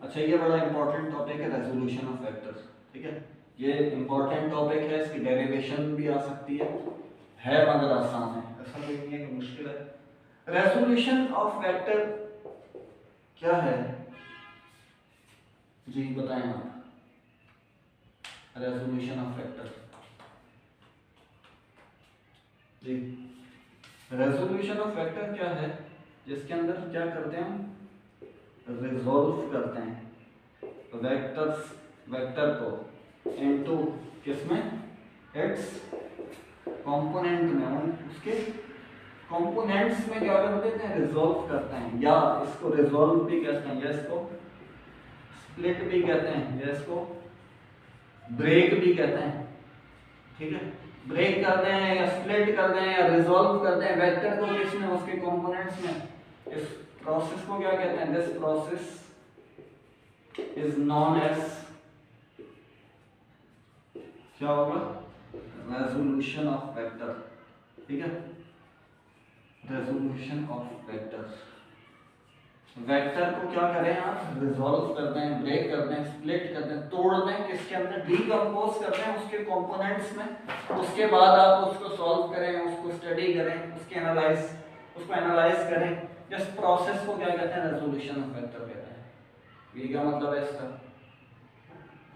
अच्छा ये बड़ा इंपॉर्टेंट टॉपिक है रेजोल्यूशन ऑफ वेक्टर्स, ठीक है। ये इंपॉर्टेंट टॉपिक है, इसकी डेरिवेशन भी आ सकती है मगर आसान है, ऐसा कोई नहीं है कि मुश्किल है। रेजोल्यूशन ऑफ वेक्टर क्या है जी, बताएं आप। Resolution of vector ji, resolution of vector क्या है, जिसके अंदर क्या करते हैं हम, रिजोल्व करते हैं वेक्टर को इनटू किसमें, इट्स कंपोनेंट में, उसके कंपोनेंट्स में क्या कर देते हैं, रिजोल्व करते हैं, या इसको रिजोल्व भी कहते हैं, या इसको स्प्लिट भी कहते हैं, या इसको ब्रेक भी कहते हैं, ठीक है। ब्रेक कर दें या स्प्लिट कर दें या रिजोल्व कर दें वेक्टर को किसमें, उसके कंपोनेंट्स में। इस प्रोसेस को क्या कहते हैं, this process is known as, क्या होगा, रेजोल्यूशन ऑफ वेक्टर, ठीक है। रेजोल्यूशन ऑफ वेक्टर, वेक्टर को क्या करें आप, रिजोल्व कर दें, ब्रेक कर दें, स्प्लिट कर दें, तोड़ दें, किसके अंदर, डीकंपोज कर दें उसके कंपोनेंट्स में। उसके बाद आप उसको सॉल्व करें, उसको स्टडी करें, उसको एनालाइज करें। इस प्रोसेस को क्या कहते हैं, रेजोल्यूशन ऑफ वेक्टर कहते हैं। ये क्या मतलब है इसका,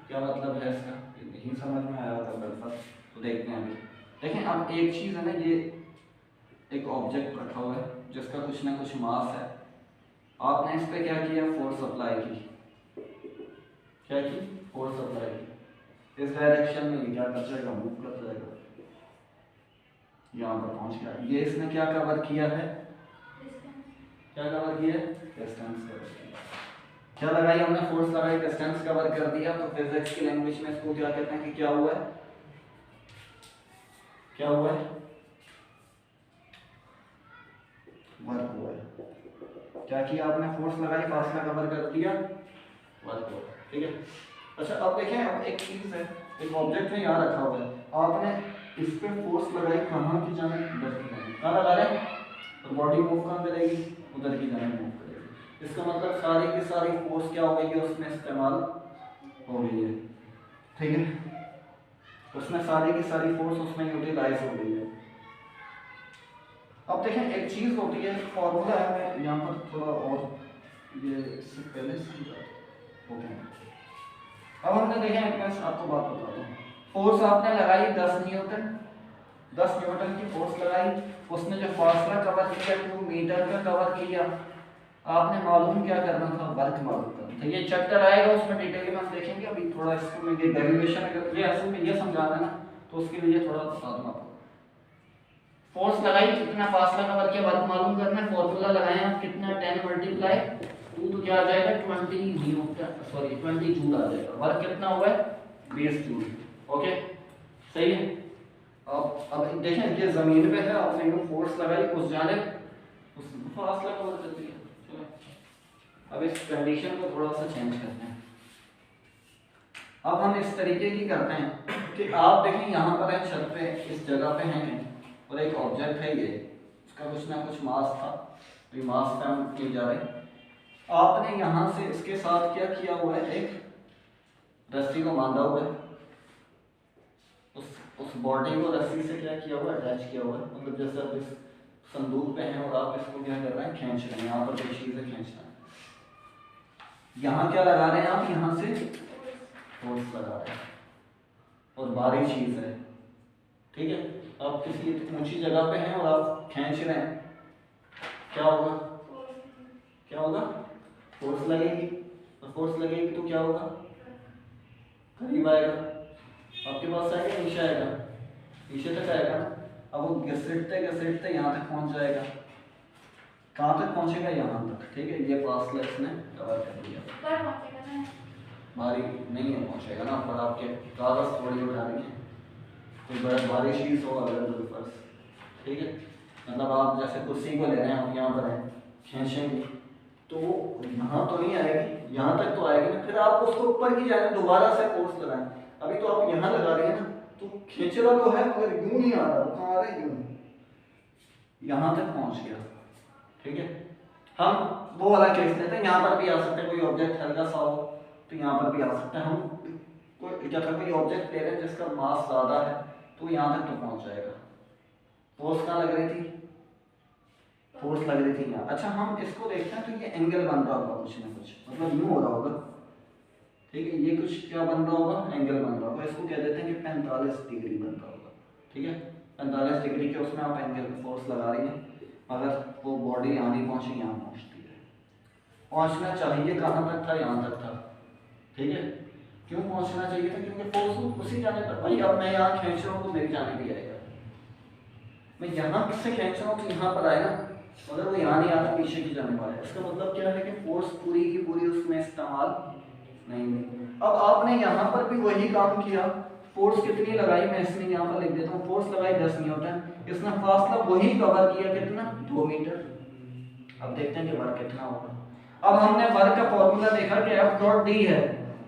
क्या मतलब है इसका, ये नहीं समझ में आया था बिल्कुल, तो देखते हैं अभी। देखें अब एक चीज है ना, ये एक ऑब्जेक्ट रखा हुआ है जिसका कुछ ना कुछ मास है, आपने इस पे क्या किया, फोर्स अप्लाई की, क्या की, फोर्स अप्लाई की, इस डायरेक्शन में ये क्या कर जाएगा, मूव कर जाएगा, यहाँ पर पहुंच गया। ये इसने क्या कवर किया है, क्या कवर किया है, डिस्टेंस कवर किया। क्या लगाई हमने, फोर्स लगाई, डिस्टेंस कवर कर दिया, तो फिजिक्स की लैंग्वेज में इसको क्या कहते हैं कि क्या हुआ है, क्या हुआ है, वर्क हुआ है। क्या किया आपने, फोर्स लगाई, फासला कवर कर दिया, वर्क हुआ, ठीक है। अच्छा अब देखें, अब एक चीज है, एक ऑब्जेक्ट है यहाँ रखा हुआ है, आपने इस पे फोर्स लगाई, कहाँ की जाने, उधर की जाने, कहाँ लगा रहे हैं, तो बॉडी मूव कहाँ करेगी, उधर की जाने मूव करेगी। इसका मतलब सारी की सारी फोर्स क्या हो गई है, उसमें इस्तेमाल हो गई है, ठीक है। उसमें सारी की सारी फोर्स उसमें यूटिलाइज हो गई है। अब देखें एक चीज होती है, फॉर्मूला है, मैं यहाँ पर थोड़ा और ये इससे पहले ओके। अब हमने देखें, मैं आपको बात बताता हूँ, फोर्स आपने लगाई 10 न्यूटन, 10 न्यूटन की फोर्स लगाई, उसने जो फासला कवर किया 2 मीटर का कवर किया, आपने मालूम क्या करना था, वर्क मालूम करना था। ये चैप्टर आएगा उसमें डिटेल में हम देखेंगे, अभी थोड़ा इसको मैं ये डेरिवेशन अगर ये असल में ये समझाना है ना, तो उसके लिए थोड़ा बता दूँ आपको। फोर्स लगाई, कितना फासला कवर किया, वर्क मालूम करना है, फार्मूला लगाए आप, कितना 10 मल्टीप्लाई 2 तो क्या आ जाएगा 20 न्यूटन, सॉरी 20 जूल आ जाएगा। वर्क कितना हुआ है, 20 जूल, ओके सही है। अब देखें ये जमीन पे है, आपने यूं फोर्स लगाई, उस जानिब उस फासला कवर कर दिया। चलो अब इस कंडीशन को थोड़ा सा चेंज करते हैं। अब हम इस तरीके की करते हैं कि आप देखें यहाँ पर है, छत पे इस जगह पे हैं और एक ऑब्जेक्ट है, ये उसका कुछ ना कुछ मास था, तो ये मास पे हम ले जा रहे हैं। आपने यहाँ से इसके साथ क्या किया हुआ है, एक रस्सी को बांधा हुआ है, उस बॉडी को रस्सी से क्या किया हुआ है, अटैच किया हुआ है। मतलब जैसे आप इस संदूक पे हैं और आप इसको क्या कर रहे हैं, खींच रहे हैं, यहाँ पर कोई चीज़ है खींचना है। यहाँ क्या लगा रहे हैं आप, यहाँ से फोर्स लगा रहे हैं और भारी चीज़ है, ठीक है। आप किसी ऊंची जगह पे हैं और आप खींच रहे हैं, क्या होगा, क्या होगा, फोर्स लगेगी, और फोर्स लगेगी तो क्या होगा, करीब आएगा, आपके पास आएगा, नीचे आएगा, नीचे तक आएगा ना। अब वो घसीटते घसीटते यहाँ तक पहुँच जाएगा, कहाँ तक पहुँचेगा, यहाँ तक, ठीक है। ये फासला इसने कवर कर दिया, भारी नहीं है पहुँचेगा ना, पर आपके कागज थोड़ी उठा रही है, कोई बड़ा भारी चीज़ हो अगर तो फर्स्ट, ठीक है। मतलब आप जैसे कुर्सी को ले रहे हैं, आप यहाँ पर हैं, खींचेंगे तो यहाँ तो नहीं आएगी, यहाँ तक तो आएगी ना, फिर आप उसको ऊपर की जाए दोबारा से फोर्स लगाएं। अभी तो आप यहाँ लगा रहे हैं ना, तो खींच रहा तो है मगर यूं नहीं आ रहा, कहाँ आ रहा है, यूं यहाँ तक पहुँच गया, ठीक है। हम वो वाला केस लेते हैं, यहाँ पर भी आ सकते हैं, कोई ऑब्जेक्ट हल्का सा हो तो यहाँ पर भी आ सकते हैं। हम कोई क्या था, कोई ऑब्जेक्ट ले रहे हैं जिसका मास ज़्यादा है तो यहाँ तक तो पहुँच जाएगा। फोर्स कहाँ लग रही थी, फोर्स लग रही थी यहाँ। अच्छा हम इसको देखते हैं तो ये एंगल बन रहा होगा कुछ ना कुछ, मतलब यूँ हो रहा होगा, ठीक है, ये कुछ क्या बन रहा होगा, एंगल बन रहा होगा। इसको कह देते हैं कि 45 डिग्री बन रहा होगा, ठीक है। 45 डिग्री के उसमें आप एंगल फोर्स लगा रही हैं, अगर वो बॉडी यहाँ नहीं पहुँची, यहाँ पहुँचती है। पहुँचना चाहिए कहाँ तक था, यहाँ तक था, ठीक है। क्यों पहुँचना चाहिए था, क्योंकि फोर्स उसी जाने पर, भाई अब मैं यहाँ खींच रहा हूँ तो मेरी जाने भी आएगा। मैं यहाँ से खींच रहा हूँ तो यहाँ पर आएगा, अगर वो यहाँ नहीं आता पीछे की जाने वाला है। इसका मतलब क्या है कि फोर्स पूरी की पूरी उसमें इस्तेमाल नहीं हुई। अब आपने यहाँ पर भी वही काम किया, फोर्स कितनी लगाई, मैं इसमें यहाँ पर लिख देता हूँ, फोर्स लगाई 10 न्यूटन, इसने फासला वही कवर किया, कितना, 2 मीटर। अब देखते हैं कि वर्क कितना होगा। अब हमने वर्क का फॉर्मूला देखा कि F डॉट डी है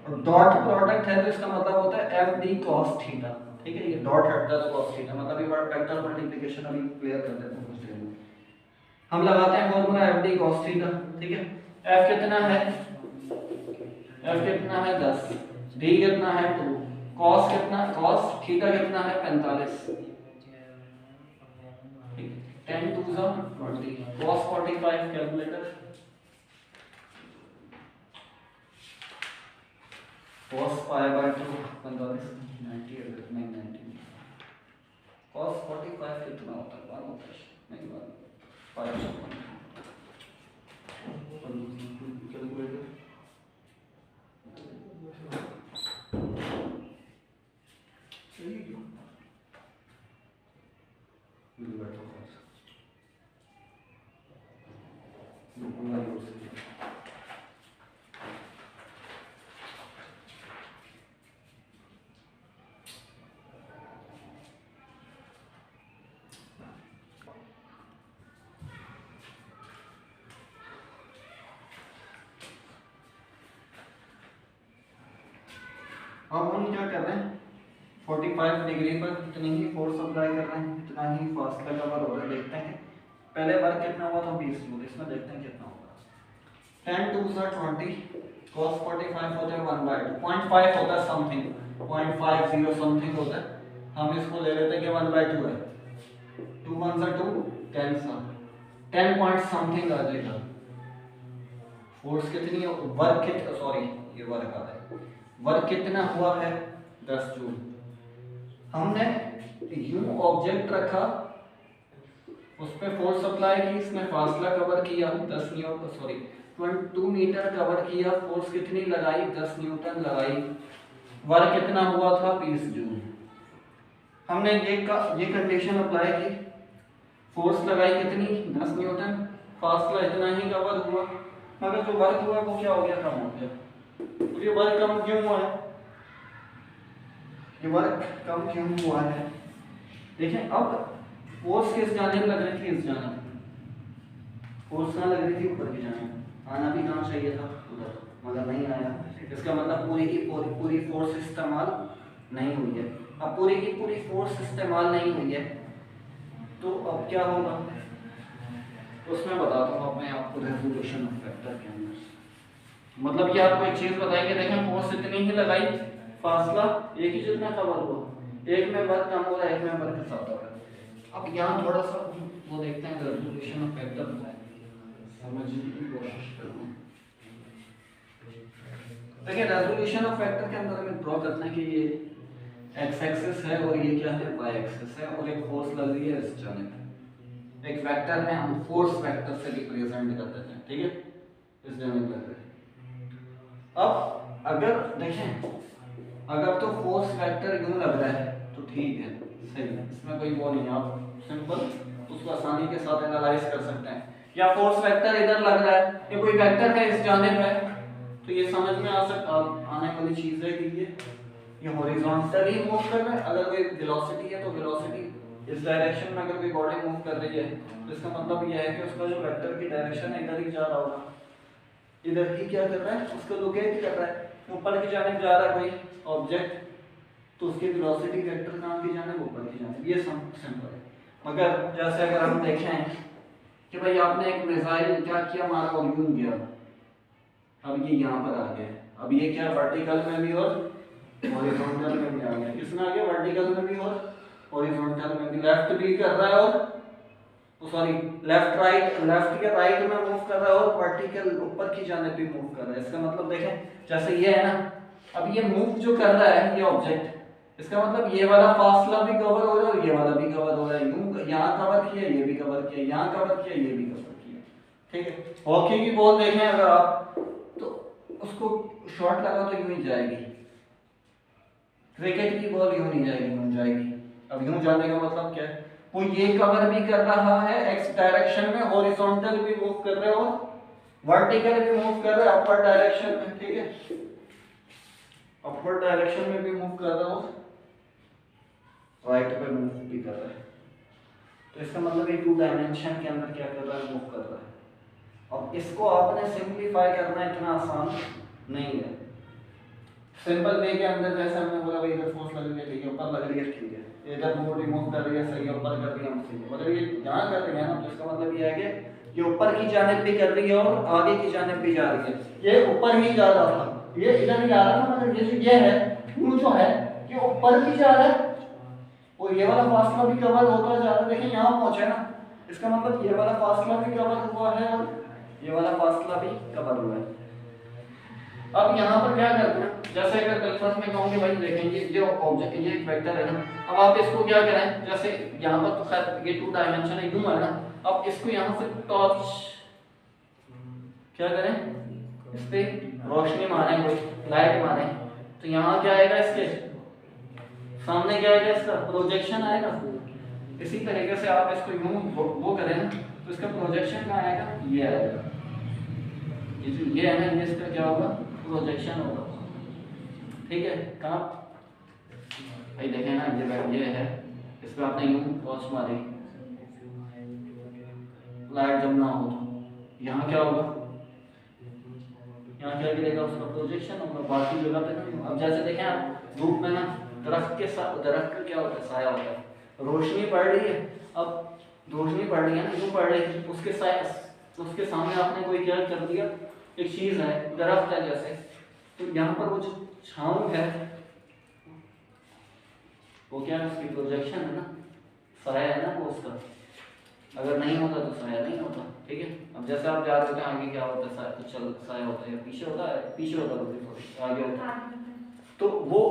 और डॉट प्रोडक्ट है, तो इसका मतलब होता है एफ डी कॉस थीटा, ठीक है। ये डॉट हटता है तो कॉस थीटा, मतलब ये वर्ड वेक्टर मल्टीप्लिकेशन अभी क्लियर कर देते हैं कुछ देर में। हम लगाते हैं formula F D cos theta, ठीक है। एफ कितना है, एफ कितना है 10, डी कितना है 2, कॉस कितना, कॉस थीटा कितना है 45, 10 2 40, cos 45 calculator, cos pi by 2 45 90 90, cos 45 कितना होता है, 1 होता है, नहीं 1 5 कैलकुलेटर, सही क्यों मिल बैठो अब हम क्या कर रहे हैं, 45 डिग्री पर इतनी ही फोर्स अप्लाई कर रहे हैं, इतना ही फासला कवर हो रहा है। देखते हैं पहले वर्क कितना हुआ था 20 जूल, इसमें देखते हैं कितना होगा। 10 2 20, cos 45 होता है 1/2, 0.5 होता है समथिंग, 0.50 समथिंग होता है। हम इसको ले लेते हैं कि 1/2 है, 2 1 2 10 सा 10 पॉइंट समथिंग आ जाएगा। फोर्स कितनी है, वर्क कितना, सॉरी ये वर्क आ रहा है, वर्क कितना हुआ है 10 जूल। हमने यूं ऑब्जेक्ट रखा, उस पे फोर्स अप्लाई की, इसमें फासला कवर किया 10 न्यूटन, सॉरी 2 मीटर कवर किया, फोर्स कितनी लगाई 10 न्यूटन लगाई, वर्क कितना हुआ था 20 जूल। हमने ये कंडीशन अप्लाई की, फोर्स लगाई कितनी 10 न्यूटन, फासला इतना ही कवर हुआ, मगर जो वर्क हुआ वो क्या हो गया, कम हो गया। तो ये वर्क कम क्यों हुआ है, ये वर्क कम क्यों हुआ है, देखें। अब फोर्स किस जाने लग रही थी, इस जाने, फोर्स कहाँ लग रही थी, ऊपर की जाने, आना भी कहाँ चाहिए था, उधर, मगर नहीं आया। इसका मतलब पूरी की पूरी फोर्स इस्तेमाल नहीं हुई है। अब पूरी की पूरी फोर्स इस्तेमाल नहीं हुई है तो अब क्या होगा, उसमें बताता हूँ अब मैं आपको रेजोल्यूशन ऑफ फैक्टर के अंदर। मतलब ये आपको एक चीज बताएंगे, देखें फोर्स इतनी ही लगाई, फासला एक ही जितना कवर हुआ, एक में वर्क कम हो रहा है, एक में वर्क ज्यादा हो रहा है। अब यहाँ थोड़ा सा वो देखते हैं रेजोल्यूशन ऑफ फैक्टर समझने की कोशिश करूँ। देखिए रेजोल्यूशन ऑफ फैक्टर के अंदर हमें ड्रॉ करना है कि ये एक्स एक्सिस है और ये क्या है, वाई एक्सिस है, और एक फोर्स लग रही है इस जाने पे। एक वेक्टर में हम फोर्स वेक्टर से रिप्रेजेंट कर देते हैं, ठीक है, इस जाने पे लग रहा है। अब अगर देखें, अगर तो फोर्स वेक्टर यूं लग रहा है तो ठीक है, सही है, इसमें कोई वो नहीं है, आप सिंपल उसको आसानी के साथ एनालाइज कर सकते हैं। या फोर्स वेक्टर इधर लग रहा है, ये कोई वेक्टर है इस जानिब है, तो ये समझ में आ सकता आने वाली चीज है कि ये हॉरिजॉन्टली मूव कर रहा है। अगर कोई वेलोसिटी है तो वेलोसिटी इस डायरेक्शन में, अगर कोई बॉडी मूव कर रही है तो इसका मतलब यह है कि उसका जो वेक्टर की डायरेक्शन है इधर ही जा रहा होगा, इधर ही क्या कर रहा है, उसको लोकेट कर रहा है, ऊपर की जानिब जा रहा है कोई ऑब्जेक्ट, तो उसकी वेलोसिटी वेक्टर कहाँ की जानिब, ऊपर की जानिब, ये सिंपल है। मगर जैसे अगर हम देखें कि भाई आपने एक मिसाइल क्या किया, मारा और यूं गया, अब ये यहाँ पर आ गया। अब ये क्या वर्टिकल में भी और हॉरिजॉन्टल में भी आ गया। किसमें आ गया? वर्टिकल में भी और हॉरिजॉन्टल में भी। लेफ्ट भी कर रहा है और सॉरी लेफ्ट राइट, लेफ्ट के राइट में मूव कर रहा है और वर्टिकल ऊपर की जानिब भी मूव कर रहा है। इसका मतलब देखें जैसे ये है ना, अब ये मूव जो कर रहा है ये ऑब्जेक्ट, इसका मतलब ये वाला फासला भी कवर हो रहा है और ये वाला भी कवर हो रहा है। यूं यहाँ कवर किया, ये भी कवर किया, यहाँ कवर किया, ये भी कवर किया। ठीक है। हॉकी की बॉल देखें अगर आप, तो उसको शॉट लगा तो यूं ही जाएगी। क्रिकेट की बॉल यूं नहीं जाएगी, यूं जाएगी। अब यूं जाने का मतलब क्या है? वो ये कवर भी कर रहा है एक्स डायरेक्शन में, हॉरिजॉन्टल भी मूव कर रहा है और वर्टिकल भी मूव कर रहा है अपर डायरेक्शन में। ठीक है, अपर डायरेक्शन में भी मूव कर रहा है, राइट पे मूव भी कर रहा है। तो इसका मतलब ये 2 डायमेंशन के अंदर क्या कर रहा है? मूव कर रहा है। अब इसको आपने सिंपलीफाई करना इतना आसान नहीं है। सिंपल वे के अंदर जैसे हमने बोला भाई इधर फोर्स लग रही है, ठीक है, ऊपर लग रही है, ठीक है, इधर मूव रिमूव कर रही है, सही है, ऊपर कर रही है, सही है, मगर ये यहाँ कर रही है ना, तो इसका मतलब ये है कि ये ऊपर की जानिब भी कर रही है और आगे की जानिब भी जा रही है। ये ऊपर ही जा रहा था, ये इधर ही जा रहा था, मगर ये जो ये है वो जो है ये ऊपर भी जा रहा है और ये वाला फासला भी कवर होता जा रहा है। देखिए यहाँ पहुंचे ना, इसका मतलब ये वाला फासला भी कवर हुआ है और ये वाला फासला भी कवर हुआ है। अब यहाँ पर क्या करते हैं, जैसे अगर कल्पना में कहूँगे भाई देखेंगे ये ऑब्जेक्ट, ये एक वेक्टर है ना, अब आप इसको क्या करें, जैसे यहाँ पर तो खैर ये 2 डायमेंशन है, यूं है ना, अब इसको यहाँ से टॉर्च क्या करें, इस पे रोशनी मारे, कोई लाइट मारे, तो यहाँ क्या आएगा, इसके सामने क्या आएगा, इसका प्रोजेक्शन आएगा। इसी तरीके से आप इसको यूं वो करें ना, तो इसका प्रोजेक्शन कहाँ आएगा, ये आएगा। ये जो ये है ना, इसका क्या होगा, प्रोजेक्शन होगा। ठीक है, कहाँ भाई देखें ना, ये है, इस पर आपने यूं टॉर्च मारी, लाइट जब ना हो तो यहाँ क्या होगा, यहाँ क्या गिरेगा, उसका प्रोजेक्शन होगा, बाकी जगह पे नहीं। अब जैसे देखें आप धूप में ना, दरख्त के साथ, दरख्त का क्या होता है, साया होता है, रोशनी पड़ रही है, अब रोशनी पड़ रही है ना, क्यों पड़ रही है, उसके साया, उसके सामने आपने कोई क्या कर दिया, एक चीज है, दरख्त है जैसे, तो यहाँ पर वो जो छांव है वो क्या है, उसकी प्रोजेक्शन है ना, साया है ना वो उसका, अगर नहीं होता तो साया नहीं होता। ठीक है, अब जैसे आप जा रहे होते हैं आगे क्या होता है, साया कुछ चल, साया होता है, या पीछे होता है, पीछे होता है, आगे होता है, तो वो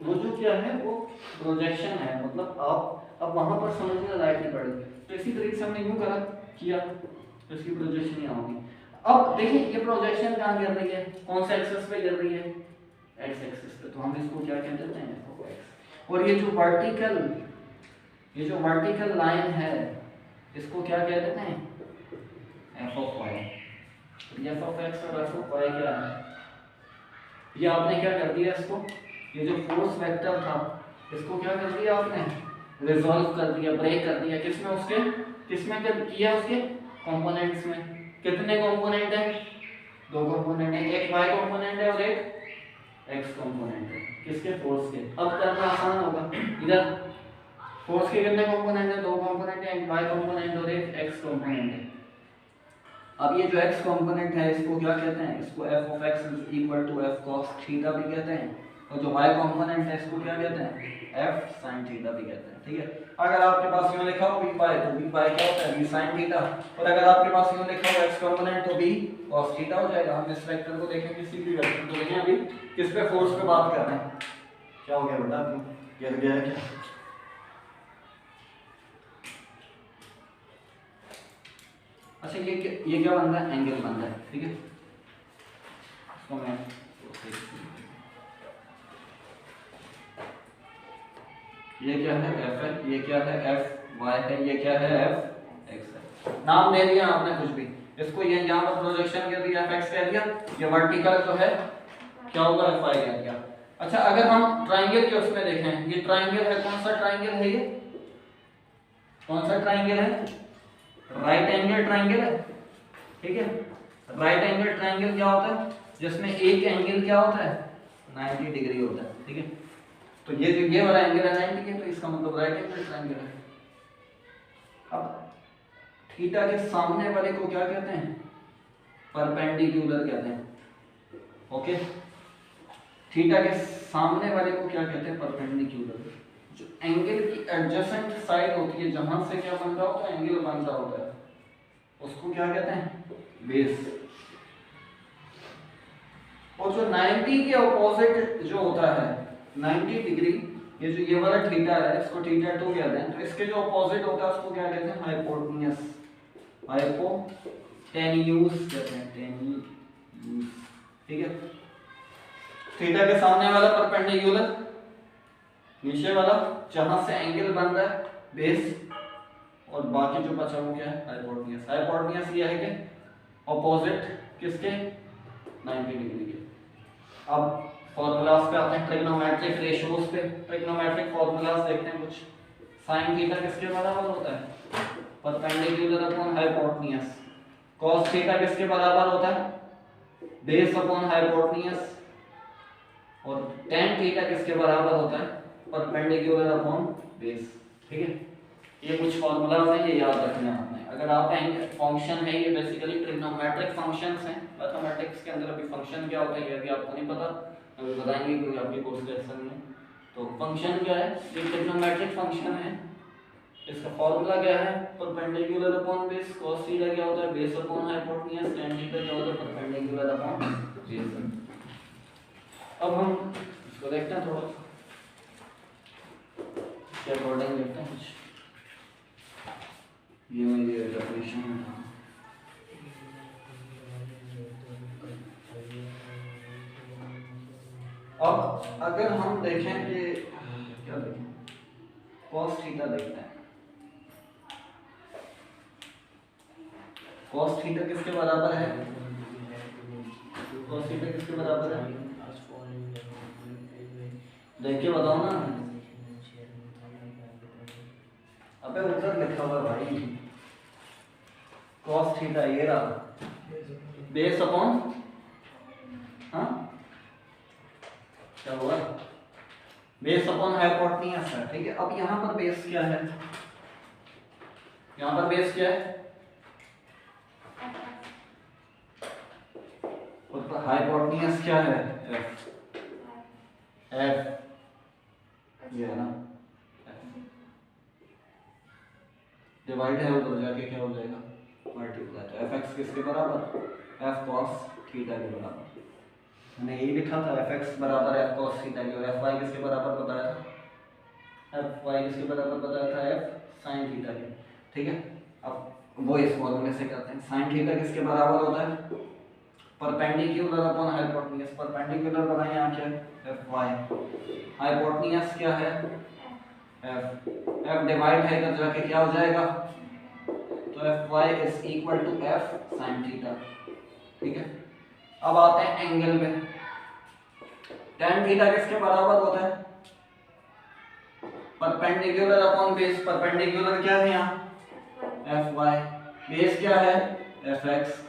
जो क्या है वो प्रोजेक्शन है, मतलब आप अब वहां पर समझना लाइट नहीं पड़ेगी। तो इसी तरीके से हमने यूं करा किया तो इसकी प्रोजेक्शन यहाँ होगी। अब देखिए ये प्रोजेक्शन कहाँ गिर रही है, कौन से एक्सिस पे गिर रही है, एक्स एक्सिस पे, तो हम इसको क्या कह देते हैं, x। और ये जो वर्टिकल लाइन है इसको क्या कह देते हैं, f ऑफ y। ये f ऑफ x और f ऑफ y क्या है, ये आपने क्या कर दिया, इसको ये जो फोर्स वेक्टर था इसको क्या कर दिया आपने, रिजॉल्व कर दिया, ब्रेक कर दिया, किसमें, उसके किसमें कर किया, उसके कंपोनेंट्स में। कितने कंपोनेंट हैं, 2 कंपोनेंट है, एक y कंपोनेंट है और एक x कंपोनेंट है, किसके, फोर्स के। अब करना आसान होगा, इधर फोर्स के कितने कंपोनेंट है, 2 कंपोनेंट है, एक y कंपोनेंट और एक x कंपोनेंट है। अब ये जो x कंपोनेंट है इसको क्या कहते हैं, इसको f of x = f cos theta भी कहते हैं, और जो y कंपोनेंट है इसको क्या कहते हैं, f sin थीटा भी कहते हैं। ठीक है, अगर आपके पास यूं लिखा हो b पाई तो b पाई क्या होता है, b sin थीटा, और अगर आपके पास यूं लिखा हो x कंपोनेंट तो b cos थीटा हो जाएगा। हम इस वेक्टर को देखें, किसी भी वेक्टर को देखें, अभी किस पे, फोर्स पे बात कर रहे हैं, क्या हो गया बेटा, गिर गया है क्या, अच्छा ये क्या बन रहा है, एंगल बन रहा है। ठीक है, इसको मैं ये क्या है, f है, ये क्या है, f y है, ये क्या है, f x है। नाम दे दिया आपने कुछ भी, इसको ये यहाँ पर प्रोजेक्शन कर दिया, f x कह दिया, ये वर्टिकल जो है क्या होगा, f y कह दिया। अच्छा अगर हम ट्राइंगल के उसमें देखें, ये ट्राइंगल है, कौन सा ट्राइंगल है, ये कौन सा ट्राइंगल है, राइट एंगल ट्राइंगल है। ठीक है, राइट एंगल ट्राइंगल क्या होता है, जिसमें एक एंगल क्या होता है, 90 डिग्री होता है। ठीक है, तो ये जो ये वाला एंगल है 90 है, तो इसका मतलब राइट एंगल ट्राइंगल है। अब थीटा के सामने वाले को क्या कहते हैं? परपेंडिकुलर कहते हैं। ओके, थीटा के सामने वाले को क्या कहते हैं? परपेंडिकुलर। जो एंगल की एडजेसेंट साइड होती है, जहां से क्या बन रहा होता है? एंगल बन रहा होता है, उसको क्या कहते हैं? बेस। और जो 90 के ऑपोजिट जो होता है 90 डिग्री, ये जो ये वाला थीटा है इसको थीटा 2 कहते हैं, तो इसके जो ऑपोजिट होता है उसको क्या कहते हैं? हाइपोटेन्यूज। हाइपोटेन्यूज कहते हैं, टेन्यूज। ठीक है, थीटा के सामने वाला परपेंडिकुलर, नीचे वाला जहां से एंगल बन रहा है बेस, और बाकी जो बचा वो क्या है? हाइपोटेन्यूज। हाइपोटेन्यूज ये है कि ऑपोजिट किसके? 90 डिग्री के। अब फॉर्मूलाज पे आते हैं, ट्रिग्नोमेट्रिक रेशियोज पे। ट्रिग्नोमेट्रिक फॉर्मूलाज देखते हैं कुछ। sin थीटा किसके बराबर होता है? Perpendicular upon hypotenuse. cos theta किसके बराबर होता है? Base upon hypotenuse. और tan थीटा किसके बराबर होता है? Perpendicular upon base. ठीक है, ये कुछ फॉर्मूलाज हैं, ये याद रखना है आपने। अगर आप कहेंगे फंक्शन है, ये बेसिकली ट्रिग्नोमेट्रिक फंक्शंस हैं। मैथमेटिक्स के अंदर अभी फंक्शन क्या होता है ये अभी आपको नहीं पता, अभी बताएंगे क्योंकि आपके कोर्स का हिस्सा नहीं है। तो फंक्शन क्या है? ये ट्रिग्नोमेट्रिक फंक्शन है। इसका फॉर्मूला क्या है? Perpendicular upon base. cos theta क्या होता है? Base upon hypotenuse. tan theta क्या होता है? Perpendicular upon base. अब हम इसको देखते हैं थोड़ा के अकॉर्डिंग देखते हैं कुछ। ये मेरी डेफिनेशन है। अब अगर हम देखें कि क्या देखें, cos थीटा देखते हैं। cos थीटा किसके बराबर है? cos थीटा किसके बराबर है? देख के बताओ ना। अबे उत्तर लिखा हुआ भाई, cos थीटा ये रहा, बेस अपॉन, हाँ क्या हुआ? बेस अपॉन हाइपोटेन्यूज है। ठीक है, अब यहां पर बेस क्या है? यहां पर बेस क्या है? और हाइपोटेन्यूज क्या है? एफ ये है ना, डिवाइड है उधर जाके क्या हो जाएगा? मल्टीप्लाई। तो एफ एक्स किसके बराबर? एफ कॉस थीटा के बराबर। मैंने यही लिखा था, एफ एक्स बराबर एफ कॉस थीटा के। और एफ वाई किसके बराबर बताया था? एफ वाई किसके बराबर बताया था? एफ साइन थीटा के। ठीक है, अब वो इस फॉर्मूले से करते हैं। साइन थीटा किसके बराबर होता है? Perpendicular upon hypotenuse. परपेंडिकुलर बनाइए यहाँ क्या है? F Y. हाइपोटेन्यूज क्या है? एफ। एफ डिवाइड है तो जाके क्या हो जाएगा? तो F Y is equal to F sine theta. ठीक है, अब आते हैं एंगल में। tan थीटा किसके बराबर होता है? Perpendicular upon base. परपेंडिकुलर क्या है यहाँ? F Y. बेस क्या है? F x.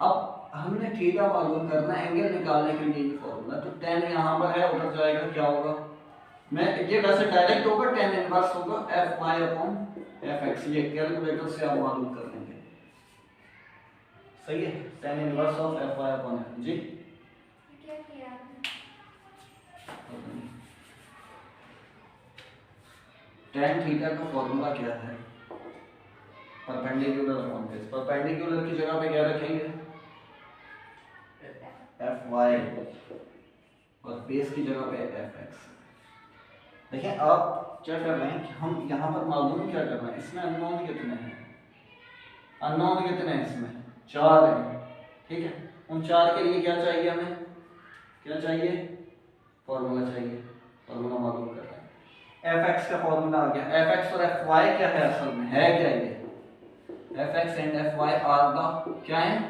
अब हमने थीटा मालूम करना, एंगल निकालने के लिए ये फॉर्मूला। तो tan यहाँ पर है, उधर जाएगा क्या होगा? मैं ये वैसे डायरेक्ट होगा, tan इनवर्स होगा F Y upon F X. ये कैलकुलेटर से आप मालूम कर लेंगे। सही है, tan inverse of F Y upon F. जी क्या किया? tan थीटा का फॉर्मूला क्या है? Perpendicular upon base. परपेंडिकुलर की जगह पे क्या रखेंगे? एफ वाई, और बेस की जगह पे एफ एक्स। देखिए आप क्या कर रहे हैं कि हम यहाँ पर मालूम क्या कर रहे हैं, इसमें अननोन कितने हैं? अननोन कितने हैं इसमें? 4 हैं। ठीक है, उन 4 के लिए क्या चाहिए हमें? क्या चाहिए? फॉर्मूला चाहिए। फॉर्मूला मालूम कर रहे हैं। एफ एक्स का फॉर्मूला आ गया। एफ एक्स और एफ वाई क्या है असल में? है क्या ये? F X and F Y are the क्या है?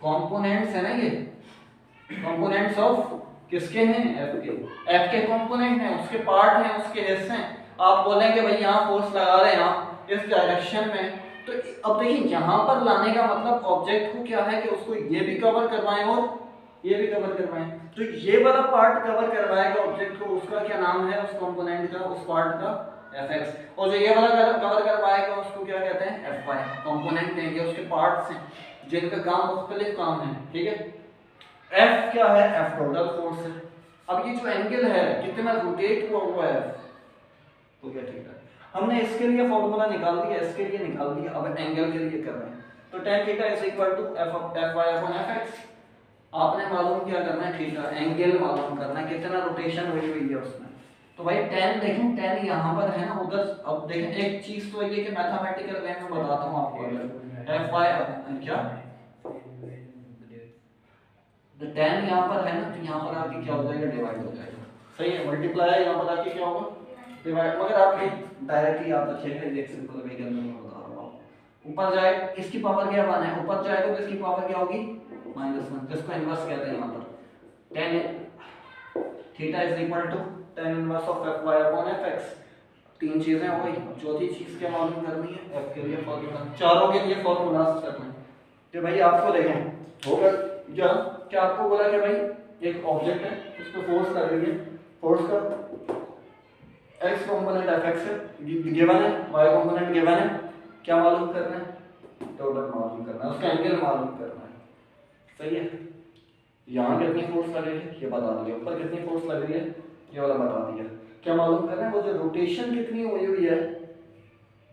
कॉम्पोनेंट्स है ना ये। कॉम्पोनेंट्स ऑफ किसके हैं? एफ के। एफ के कंपोनेंट हैं, उसके पार्ट हैं, उसके हिस्से हैं। आप बोलेंगे भाई यहाँ फोर्स लगा रहे हैं आप इस डायरेक्शन में, तो अब देखिए यहाँ पर लाने का मतलब ऑब्जेक्ट को क्या है कि उसको ये भी कवर करवाएं और ये भी कवर करवाएं। तो ये वाला पार्ट कवर करवाएगा ऑब्जेक्ट को, उसका क्या नाम है? उस कंपोनेंट का, उस पार्ट का एफ एक्स, और जो ये वाला कवर कर पाएगा उसको क्या कहते हैं, एफ वाई। कंपोनेंट हैं ये, उसके पार्ट्स हैं जिनका काम मुख्तलिफ काम है, ठीक है। एफ क्या है, एफ टोटल फोर्स है। अब ये जो एंगल है कितना रोटेट हुआ है, तो क्या ठीक है, हमने इसके लिए फॉर्मूला निकाल दिया, इसके लिए निकाल दिया, अब एंगल के लिए कर रहे हैं। तो tan theta is equal to F Y upon F X. आपने मालूम क्या करना है, थीटा एंगल मालूम करना है, कितना रोटेशन हुई हुई है उसमें। तो भाई tan देखें, tan यहाँ पर है ना उधर। अब देखें एक चीज तो ये कि मैथमेटिकल वे में बताता हूँ आपको, अगर एफ वाई क्या तो tan यहाँ पर है ना, तो यहाँ पर आके क्या हो जाएगा, डिवाइड हो जाएगा, सही है। मल्टीप्लाई है, यहाँ पर आके क्या होगा, डिवाइड। मगर आप ये डायरेक्टली याद रखिएगा, एक सिंपल वे के अंदर मैं बता रहा हूँ। ऊपर जाए इसकी पावर क्या बना है, ऊपर जाएगा तो इसकी पावर क्या होगी, -1, जिसको इनवर्स कहते हैं यहाँ पर। tan theta is equal to tan inverse of F Y upon F X. तीन चीजें हो गई, चौथी चीज क्या मालूम करनी है, एफ के लिए फॉर्मूला, चारों के लिए फॉर्मूला करना है। तो भाई आपको देखें होगा क्या आपको बोला कि भाई एक ऑब्जेक्ट है, उस पर फोर्स कर रही है, फोर्स का एक्स कंपोनेंट एफ एक्स है गिवन है, वाई कंपोनेंट गिवन है, क्या मालूम करना है, टोटल मालूम करना है, उसका एंगल मालूम करना है, सही है। यहाँ कितनी फोर्स लग रही है ये बता दिया, ऊपर कितनी फोर्स लग रही है ये वाला बता दिया, क्या मालूम करना है, वो जो रोटेशन कितनी हुई हुई है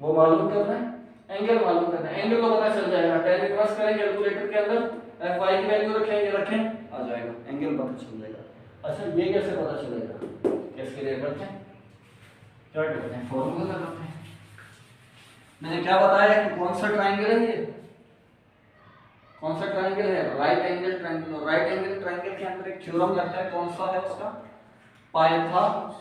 वो मालूम करना है, एंगल मालूम करना है। एंगल तो पता चल जाएगा, tan इनवर्स करेंगे कैलकुलेटर के अंदर, एफ वाई की वैल्यू रखेंगे, रखें आ जाएगा, एंगल पता चल जाएगा। अच्छा ये कैसे पता चलेगा, इसके लिए करते हैं क्या करते हैं, फॉर्मूला लगाते हैं। मैंने क्या बताया कि कौन सा ट्रायंगल है ये, कौन सा ट्रायंगल है, राइट एंगल ट्रायंगल। और राइट एंगल ट्रायंगल के अंदर एक थ्योरम लगता है, कौन सा है उसका, पाइथागोरस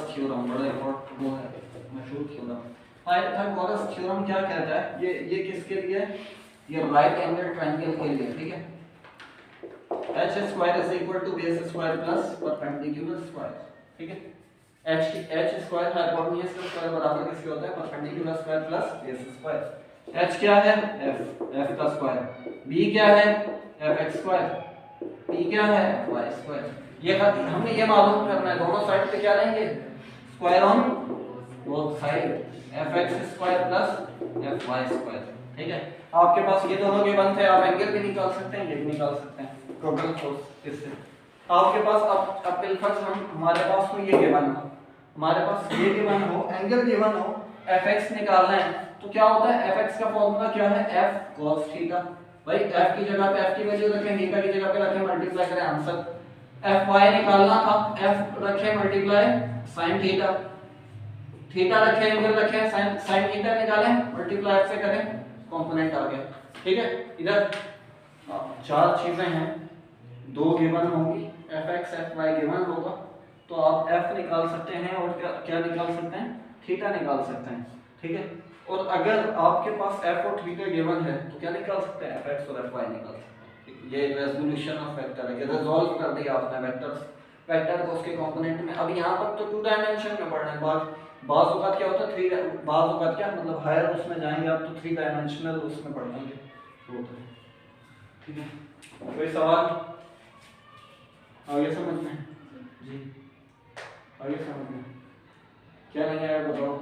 थ्योरम, बड़ा इंपॉर्टेंट वो है, मशहूर थ्योरम। पाइथागोरस थ्योरम क्या कहता है, ये किसके लिए, ये राइट एंगल ट्रायंगल के लिए, ठीक है। h square is equal to base square plus perpendicular square, ठीक है। h स्क्वायर हाइपोटेन्यूज का स्क्वायर बराबर किसके होता है, perpendicular square plus base square. h क्या है, f का स्क्वायर, b क्या है, f(x) स्क्वायर, p क्या है, f(y) स्क्वायर। ये हमने ये मालूम करना है, दोनों साइड पे क्या रहेंगे, square on both side, f(x) square plus f(y) square, ठीक है। आपके पास ये दोनों के बन थे, आप एंगल भी निकाल सकते हैं, ये भी निकाल सकते हैं, टोटल फोर्स इससे। आपके पास अब बिलफर्ज हमारे पास को ये गिवन हो, हमारे पास ये गिवन हो, एंगल गिवन हो, fx निकालना है, तो क्या होता है, fx का फॉर्मूला क्या है, f cos थीटा। भाई f की जगह पे f की वैल्यू रखें, थीटा की जगह पे रखें, मल्टीप्लाई करें आंसर। fy निकालना था, f रखें मल्टीप्लाई sin थीटा, थीटा रखें एंगल रखें, sin थीटा निकालें, मल्टीप्लाई f से करें, कंपोनेंट आ गया, ठीक है। इधर चार चीजें हैं, दो गिवन होंगी, fx fy गिवन होगा, तो आप f निकाल सकते हैं और क्या निकाल सकते हैं, थीटा निकाल सकते हैं, ठीक है। और अगर आपके पास f और थीटा गिवन है तो क्या निकाल सकते हैं, fx और fy निकाल सकते हैं। ये रेजोल्यूशन ऑफ वेक्टर है कि रिजॉल्व कर दिया आपने वेक्टर को उसके कंपोनेंट में। अब यहाँ पर तो 2 डायमेंशन में पढ़ना है, बाज़ औक़ात क्या होता है 3, बाज़ औक़ात क्या मतलब हायर उसमें जाएंगे आप तो 3 डायमेंशनल उसमें पढ़ेंगे, ठीक है। कोई सवाल आगे समझ में जी, आगे समझ में क्या नहीं आया बताओ।